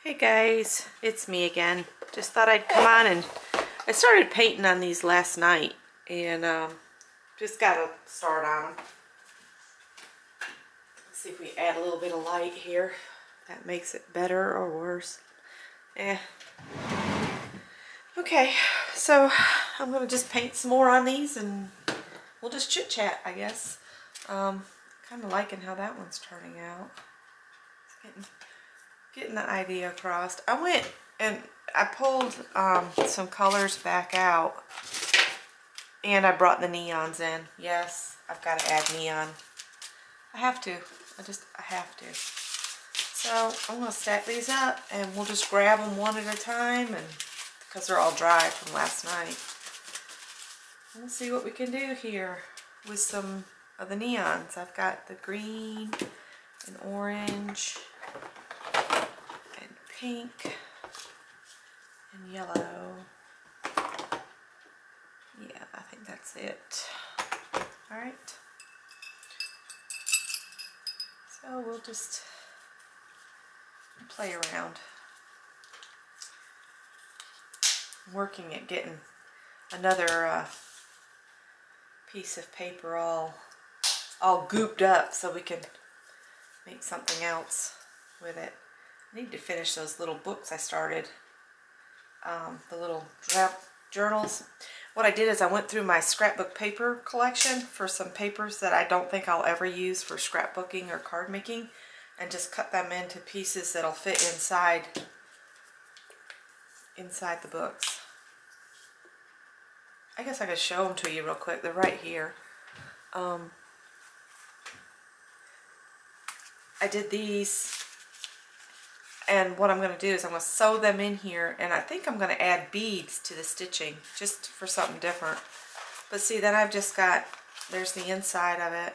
Hey guys, it's me again. Just thought I'd come on, and I started painting on these last night and just got to start on them. Let's see if we add a little bit of light here. That makes it better or worse. Okay, so I'm going to just paint some more on these and we'll just chit chat, I guess. Kind of liking how that one's turning out. It's getting the idea across. I went and I pulled some colors back out and I brought the neons in. Yes, I've got to add neon. I have to. I have to. So I'm going to stack these up and we'll just grab them one at a time, and because they're all dry from last night. We'll see what we can do here with some of the neons. I've got the green and orange and pink and yellow. Yeah, I think that's it. Alright. So we'll just play around. I'm working at getting another piece of paper all gooped up so we can make something else with it. I need to finish those little books I started, the little draft journals. What I did is I went through my scrapbook paper collection for some papers that I don't think I'll ever use for scrapbooking or card making, and just cut them into pieces that'll fit inside the books. I guess I could show them to you real quick. They're right here. I did these, and what I'm going to do is I'm going to sew them in here, and I think I'm going to add beads to the stitching just for something different. But see, then I've just got, there's the inside of it.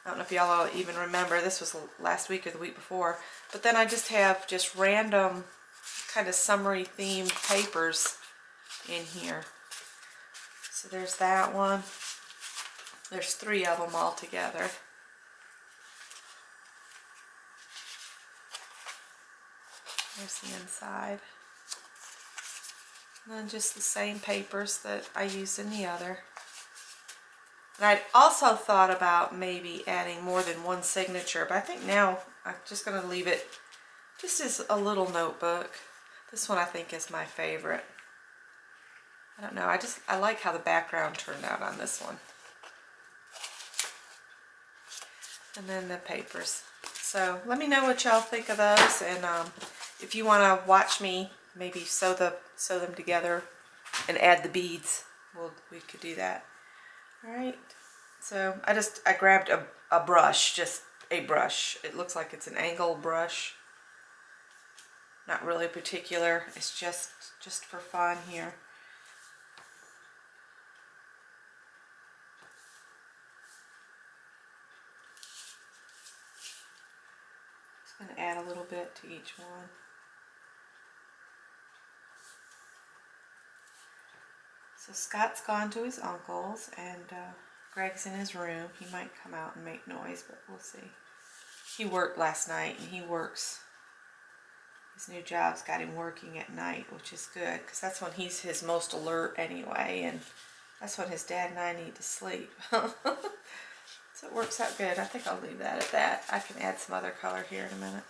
I don't know if y'all even remember, this was last week or the week before, but then I just have just random kind of summery themed papers in here. So there's that one. There's 3 of them all together. There's the inside. And then just the same papers that I used in the other. And I'd also thought about maybe adding more than one signature, but I think now I'm just going to leave it just as a little notebook. This one I think is my favorite. I don't know, I like how the background turned out on this one. And then the papers. So let me know what y'all think of those, and if you want to watch me maybe sew them together and add the beads, we could do that. Alright, so I grabbed a brush, just a brush. It looks like it's an angle brush. Not really particular, it's just for fun here. Just going to add a little bit to each one. So Scott's gone to his uncle's, and Greg's in his room. He might come out and make noise, but we'll see. He worked last night, and he works. His new job's got him working at night, which is good, because that's when he's his most alert anyway, and that's when his dad and I need to sleep. So it works out good. I think I'll leave that at that. I can add some other color here in a minute.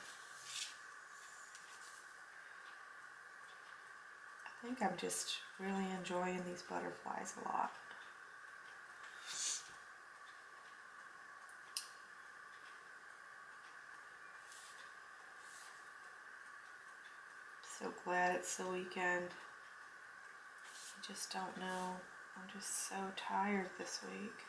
I think I'm just really enjoying these butterflies a lot. So glad it's the weekend. I just don't know. I'm just so tired this week.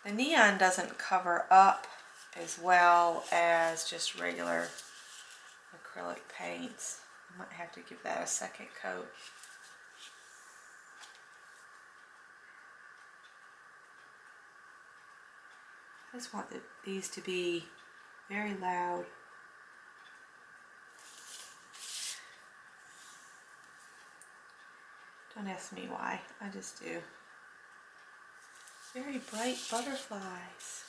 The neon doesn't cover up as well as just regular acrylic paints. I might have to give that a second coat. I just want these to be very loud. Don't ask me why, I just do. Very bright butterflies.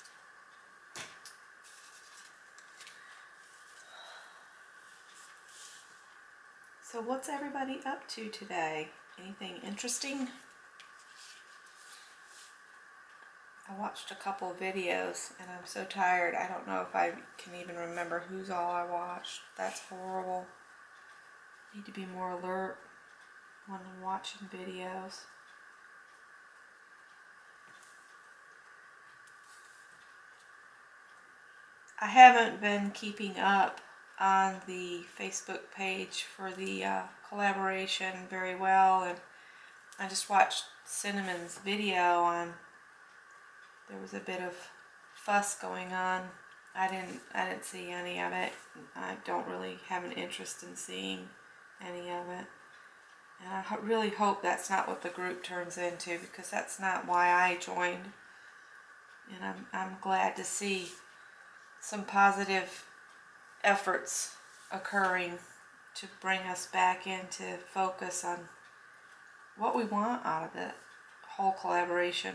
So what's everybody up to today? Anything interesting? I watched a couple of videos and I'm so tired. I don't know if I can even remember who's all I watched. That's horrible. Need to be more alert when I'm watching videos. I haven't been keeping up on the Facebook page for the collaboration very well, and I just watched Cinnamon's video on, there was a bit of fuss going on. I didn't see any of it. I don't really have an interest in seeing any of it. And I really hope that's not what the group turns into, because that's not why I joined. And I'm glad to see some positive efforts occurring to bring us back into focus on what we want out of the whole collaboration.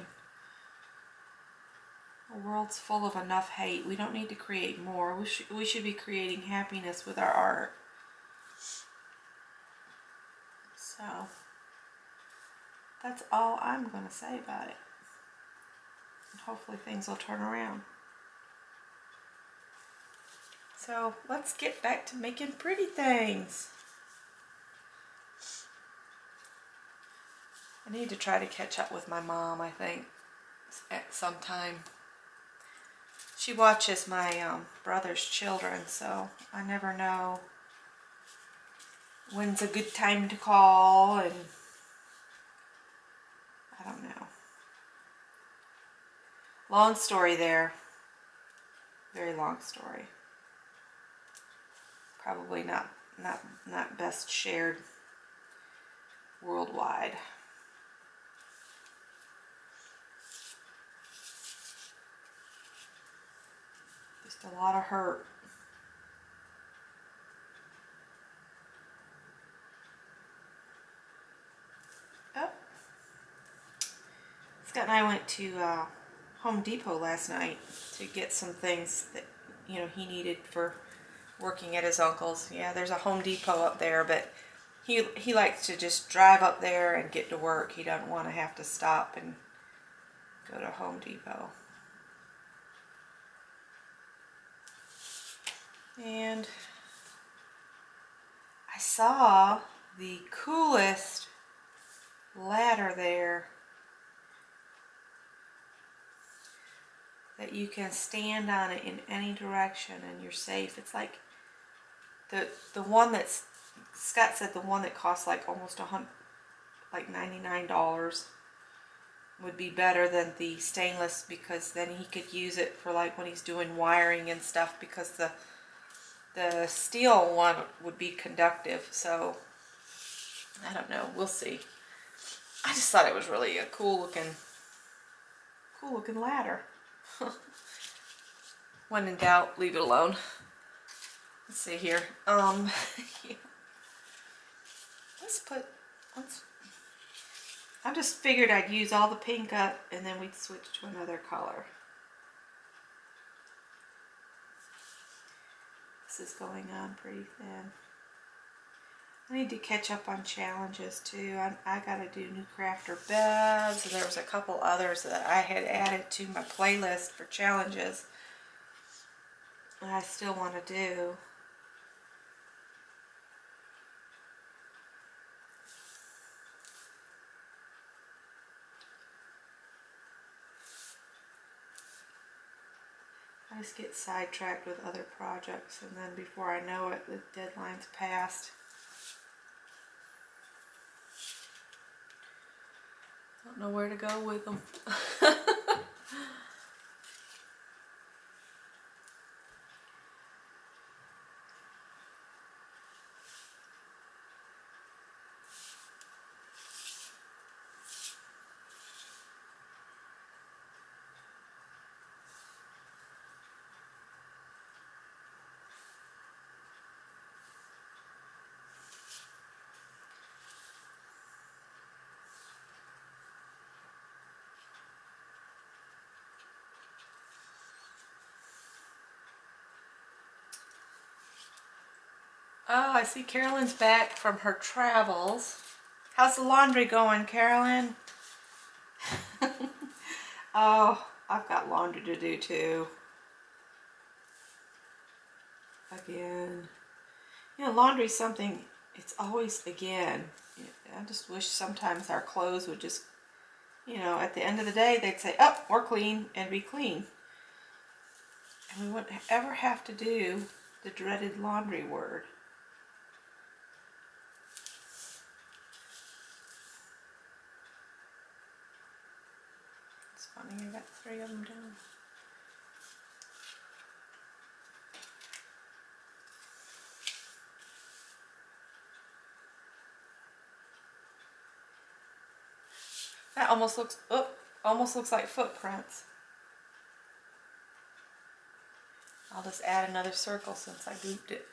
The world's full of enough hate. We don't need to create more. We should be creating happiness with our art. So that's all I'm going to say about it. And hopefully things will turn around. So let's get back to making pretty things. I need to try to catch up with my mom, I think, at some time. She watches my brother's children, so I never know when's a good time to call, and I don't know. Long story there. Very long story. Probably not best shared worldwide. Just a lot of hurt. Oh. Scott and I went to Home Depot last night to get some things that, you know, he needed for working at his uncle's. Yeah, there's a Home Depot up there, but he likes to just drive up there and get to work. He doesn't want to have to stop and go to Home Depot. And I saw the coolest ladder there that you can stand on it in any direction and you're safe. It's like the one that's, Scott said the one that costs like almost like $99 would be better than the stainless, because then he could use it for like when he's doing wiring and stuff, because the steel one would be conductive. So I don't know, we'll see. I just thought it was really a cool looking ladder. When in doubt, leave it alone. Let's see here. Yeah. I just figured I'd use all the pink up and then we'd switch to another color. This is going on pretty thin. I need to catch up on challenges too. I gotta do new crafter bevs, and there was a couple others that I had added to my playlist for challenges that I still want to do. I just get sidetracked with other projects, and then before I know it, the deadline's passed. Don't know where to go with them. Oh, I see Carolyn's back from her travels. How's the laundry going, Carolyn? Oh, I've got laundry to do too. Again. You know, laundry's something, it's always again. I just wish sometimes our clothes would just, you know, at the end of the day, they'd say, oh, we're clean, and be clean. And we wouldn't ever have to do the dreaded laundry word. It's funny, I got 3 of them done. That almost looks like footprints. I'll just add another circle since I gooped it.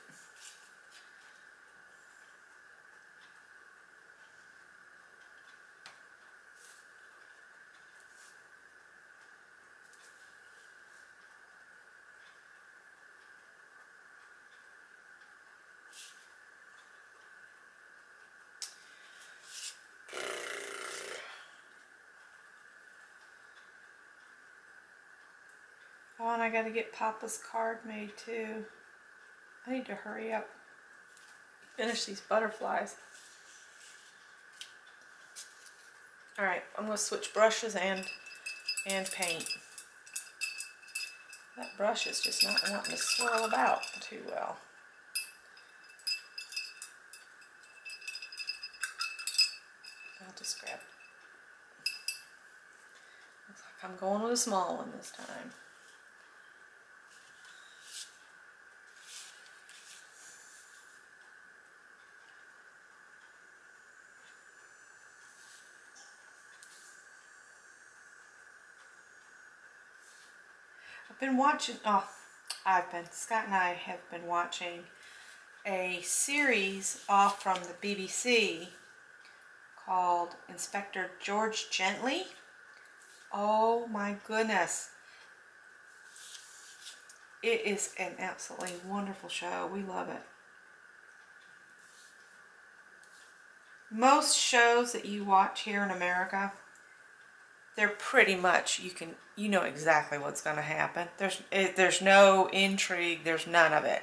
Oh, and I gotta get Papa's card made too. I need to hurry up. Finish these butterflies. Alright, I'm gonna switch brushes and paint. That brush is just not wanting to swirl about too well. I'll just grab. Looks like I'm going with a small one this time. Scott and I have been watching a series off from the BBC called Inspector George Gently. Oh my goodness. It is an absolutely wonderful show. We love it. Most shows that you watch here in America, they're pretty much, you know exactly what's going to happen. There's no intrigue, there's none of it.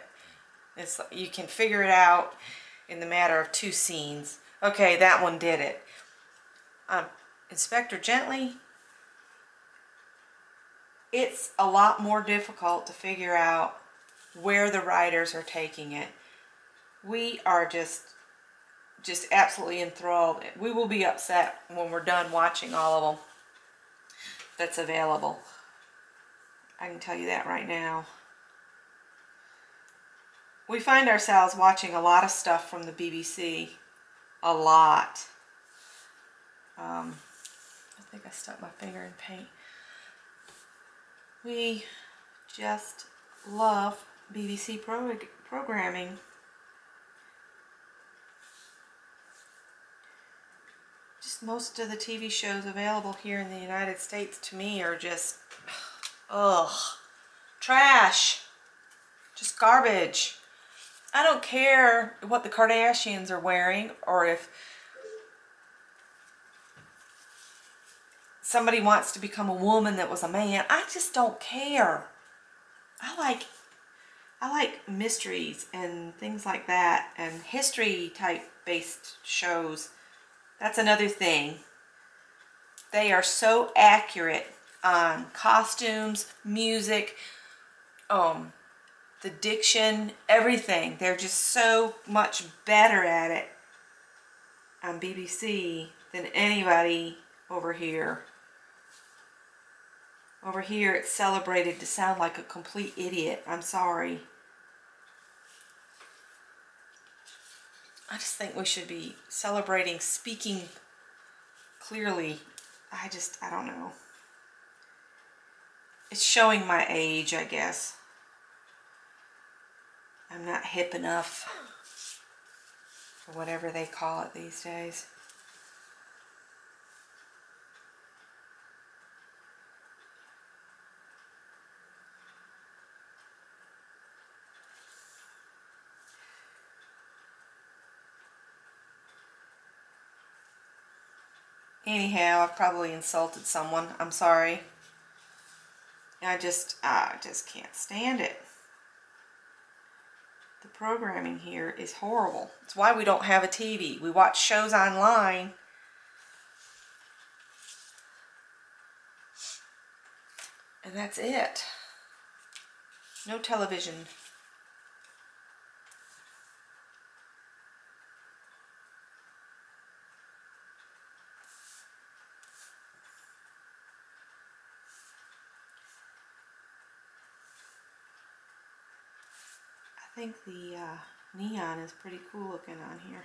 You can figure it out in the matter of 2 scenes. Okay, that one did it. Inspector Gently, it's a lot more difficult to figure out where the writers are taking it. We are just absolutely enthralled. We will be upset when we're done watching all of them that's available. I can tell you that right now. We find ourselves watching a lot of stuff from the BBC. A lot. I think I stuck my finger in paint. We just love BBC programming. Just most of the TV shows available here in the United States to me are just, ugh, trash, just garbage. I don't care what the Kardashians are wearing or if somebody wants to become a woman that was a man. I just don't care. I like mysteries and things like that, and history type based shows. That's another thing. They are so accurate on costumes, music, the diction, everything. They're just so much better at it on BBC than anybody over here. Over here it's celebrated to sound like a complete idiot. I'm sorry. I just think we should be celebrating speaking clearly. I don't know. It's showing my age, I guess. I'm not hip enough for whatever they call it these days. Anyhow, I've probably insulted someone. I'm sorry. I just can't stand it. The programming here is horrible. It's why we don't have a TV. We watch shows online. And that's it. No television. I think the neon is pretty cool looking on here.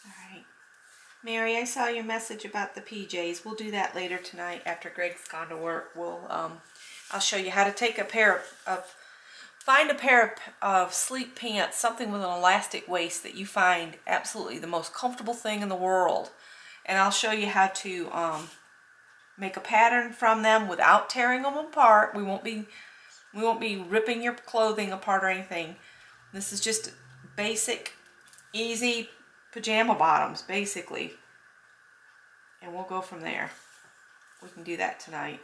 Alright. Mary, I saw your message about the PJs. We'll do that later tonight after Greg's gone to work. I'll show you how to take find a pair of sleep pants, something with an elastic waist that you find absolutely the most comfortable thing in the world. And I'll show you how to make a pattern from them without tearing them apart. We won't be ripping your clothing apart or anything. This is just basic, easy pajama bottoms, basically. And we'll go from there. We can do that tonight.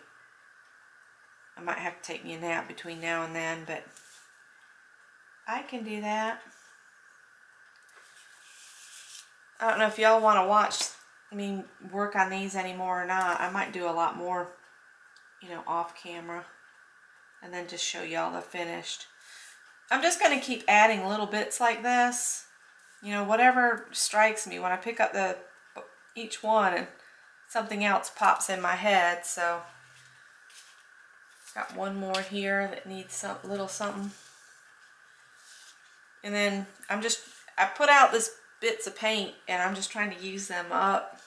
I might have to take me a nap between now and then, but I can do that. I don't know if y'all want to watch me work on these anymore or not. I might do a lot more, you know, off camera. And then just show y'all the finished. I'm just going to keep adding little bits like this. You know, whatever strikes me when I pick up each one and something else pops in my head. So, got one more here that needs some little something. And then I put out this bits of paint and I'm just trying to use them up.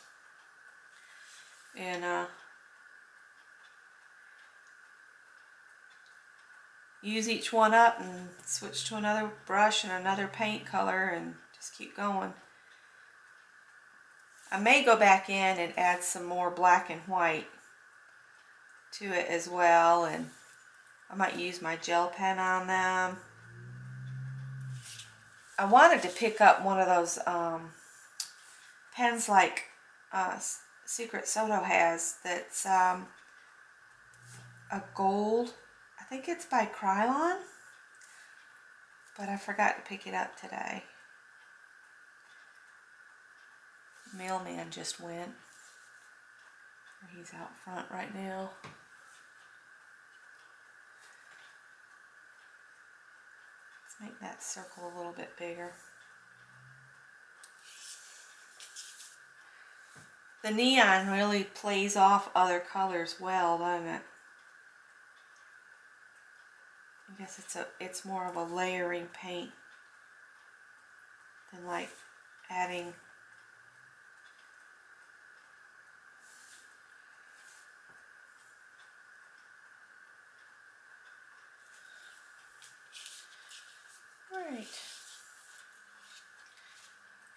And use each one up and switch to another brush and another paint color and just keep going. I may go back in and add some more black and white to it as well, and I might use my gel pen on them. I wanted to pick up one of those pens like Secret Soto has that's a gold. I think it's by Krylon, but I forgot to pick it up today. Mailman just went. He's out front right now. Let's make that circle a little bit bigger. The neon really plays off other colors well, doesn't it? I guess it's more of a layering paint than like adding. Alright.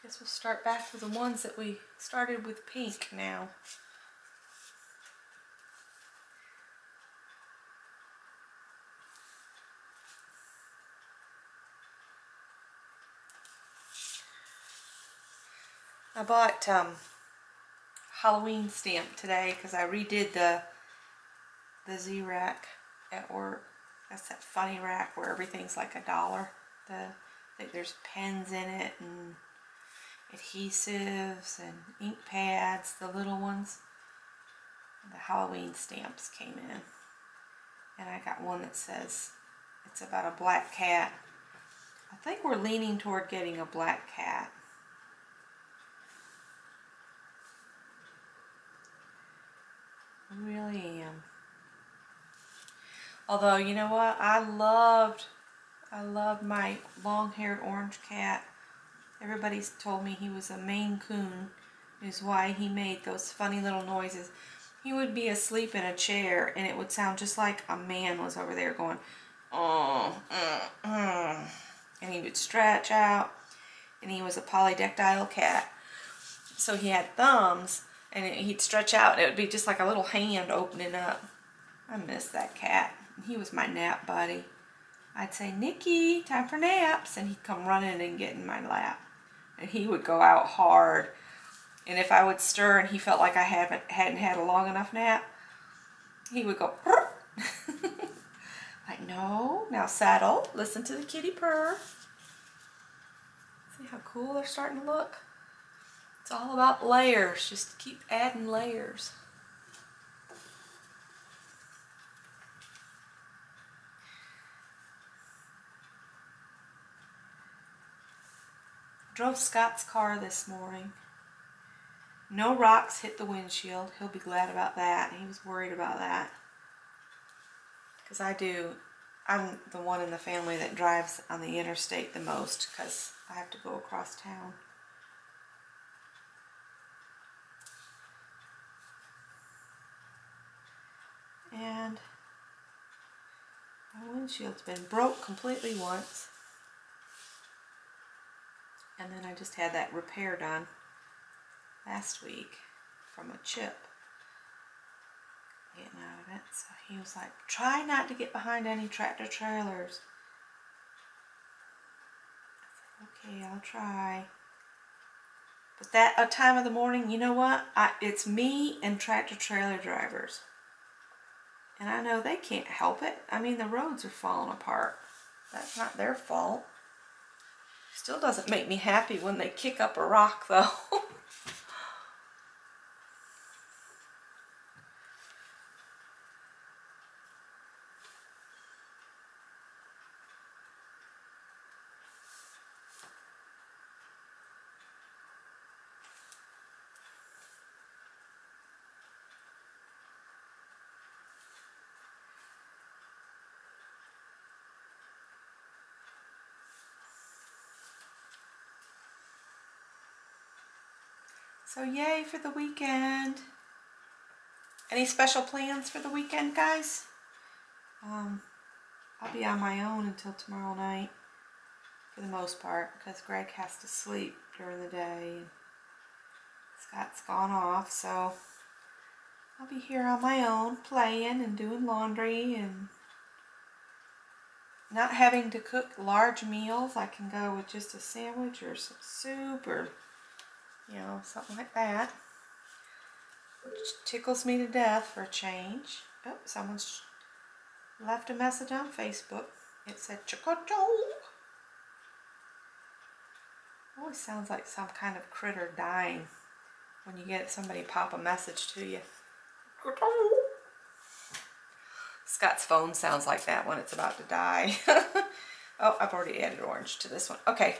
Guess we'll start back with the ones that we started with pink now. I bought Halloween stamp today because I redid the Z rack at work. That's that funny rack where everything's like $1. I think there's pens in it and adhesives and ink pads, the little ones. The Halloween stamps came in. And I got one that says it's about a black cat. I think we're leaning toward getting a black cat. I really am. Although, you know what? I loved my long-haired orange cat. Everybody's told me he was a Maine Coon, is why he made those funny little noises. He would be asleep in a chair, and it would sound just like a man was over there going, oh, and he would stretch out, and he was a polydactyl cat. So he had thumbs, and he'd stretch out, and it would be just like a little hand opening up. I miss that cat. He was my nap buddy. I'd say, Nikki, time for naps. And he'd come running and get in my lap. And he would go out hard. And if I would stir and he felt like I hadn't had a long enough nap, he would go, like, no, now saddle, listen to the kitty purr. See how cool they're starting to look? It's all about layers, just keep adding layers. Drove Scott's car this morning. No rocks hit the windshield. He'll be glad about that. He was worried about that. Because I'm the one in the family that drives on the interstate the most because I have to go across town. And my windshield's been broke completely once. And then I just had that repair done last week from a chip getting out of it. So he was like, try not to get behind any tractor trailers. I said, okay, I'll try. But that time of the morning, you know what? It's me and tractor trailer drivers. And I know they can't help it. I mean, the roads are falling apart. That's not their fault. Still doesn't make me happy when they kick up a rock, though. So yay for the weekend. Any special plans for the weekend, guys? I'll be on my own until tomorrow night for the most part because Greg has to sleep during the day. Scott's gone off, so I'll be here on my own playing and doing laundry and not having to cook large meals. I can go with just a sandwich or some soup or, you know, something like that. Which tickles me to death for a change. Oh, someone's left a message on Facebook. It said, Chicago. Always sounds like some kind of critter dying when you get somebody pop a message to you. Scott's phone sounds like that when it's about to die. Oh, I've already added orange to this one. Okay.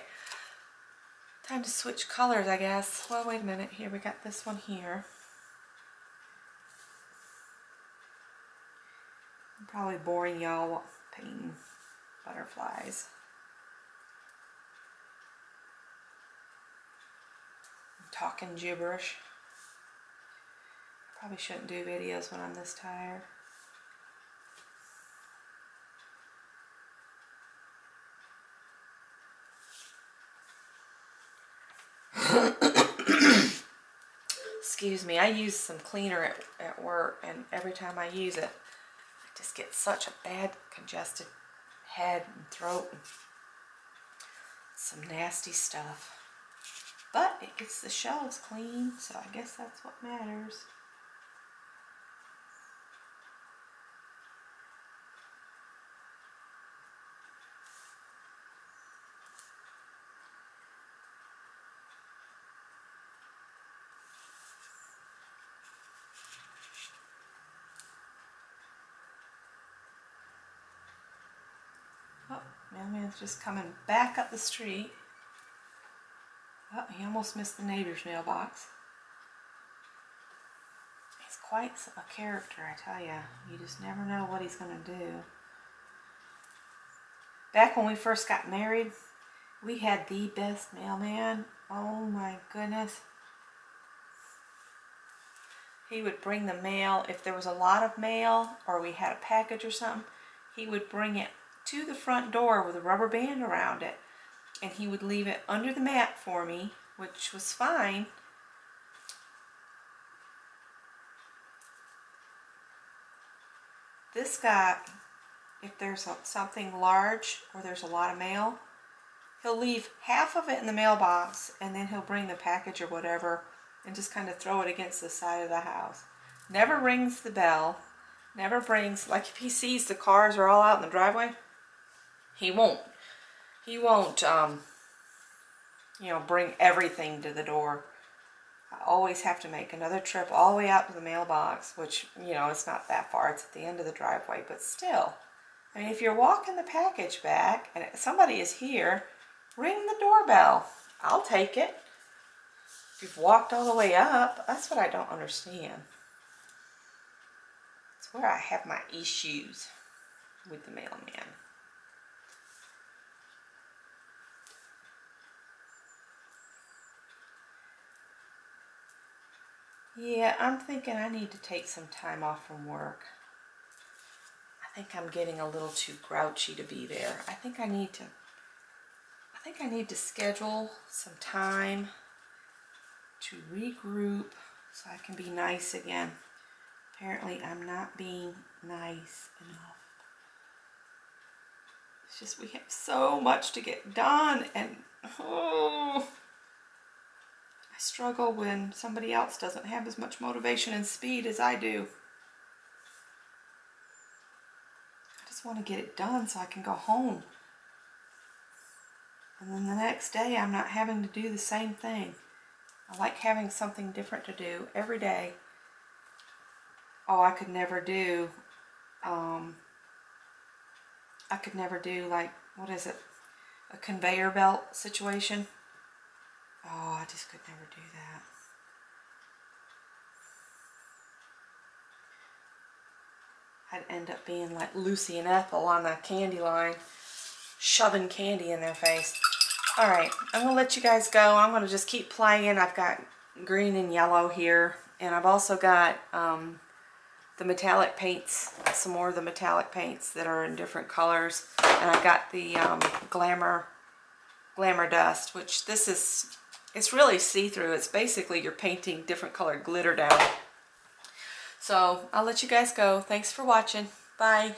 Time to switch colors, I guess. Well, wait a minute. Here, we got this one here. I'm probably boring y'all painting butterflies. I'm talking gibberish. I probably shouldn't do videos when I'm this tired. Excuse me, I use some cleaner at work, and every time I use it, I just get such a bad congested head and throat and some nasty stuff. But it gets the shelves clean, so I guess that's what matters. Oh, mailman's just coming back up the street. Oh, he almost missed the neighbor's mailbox. He's quite a character, I tell you. You just never know what he's going to do. Back when we first got married, we had the best mailman. Oh my goodness. He would bring the mail. If there was a lot of mail or we had a package or something, he would bring it to the front door with a rubber band around it. And he would leave it under the mat for me, which was fine. This guy, if there's something large or there's a lot of mail, he'll leave half of it in the mailbox and then he'll bring the package or whatever and just kind of throw it against the side of the house. Never rings the bell. Never brings, like if he sees the cars are all out in the driveway, he won't, you know, bring everything to the door. I always have to make another trip all the way out to the mailbox, which, you know, it's not that far. It's at the end of the driveway, but still. I mean, if you're walking the package back and somebody is here, ring the doorbell. I'll take it. If you've walked all the way up, that's what I don't understand. It's where I have my issues with the mailman. Yeah, I'm thinking I need to take some time off from work. I think I'm getting a little too grouchy to be there. I think I need to schedule some time to regroup so I can be nice again. Apparently I'm not being nice enough. It's just we have so much to get done, and oh, I struggle when somebody else doesn't have as much motivation and speed as I do. I just want to get it done so I can go home. And then the next day I'm not having to do the same thing. I like having something different to do every day. Oh, I could never do like, what is it? A conveyor belt situation. Oh, I just could never do that. I'd end up being like Lucy and Ethel on the candy line, shoving candy in their face. All right, I'm gonna let you guys go. I'm gonna just keep playing. I've got green and yellow here, and I've also got the metallic paints, some more of the metallic paints that are in different colors, and I've got the glamour dust, which it's really see-through. It's basically you're painting different colored glitter down. So I'll let you guys go. Thanks for watching. Bye.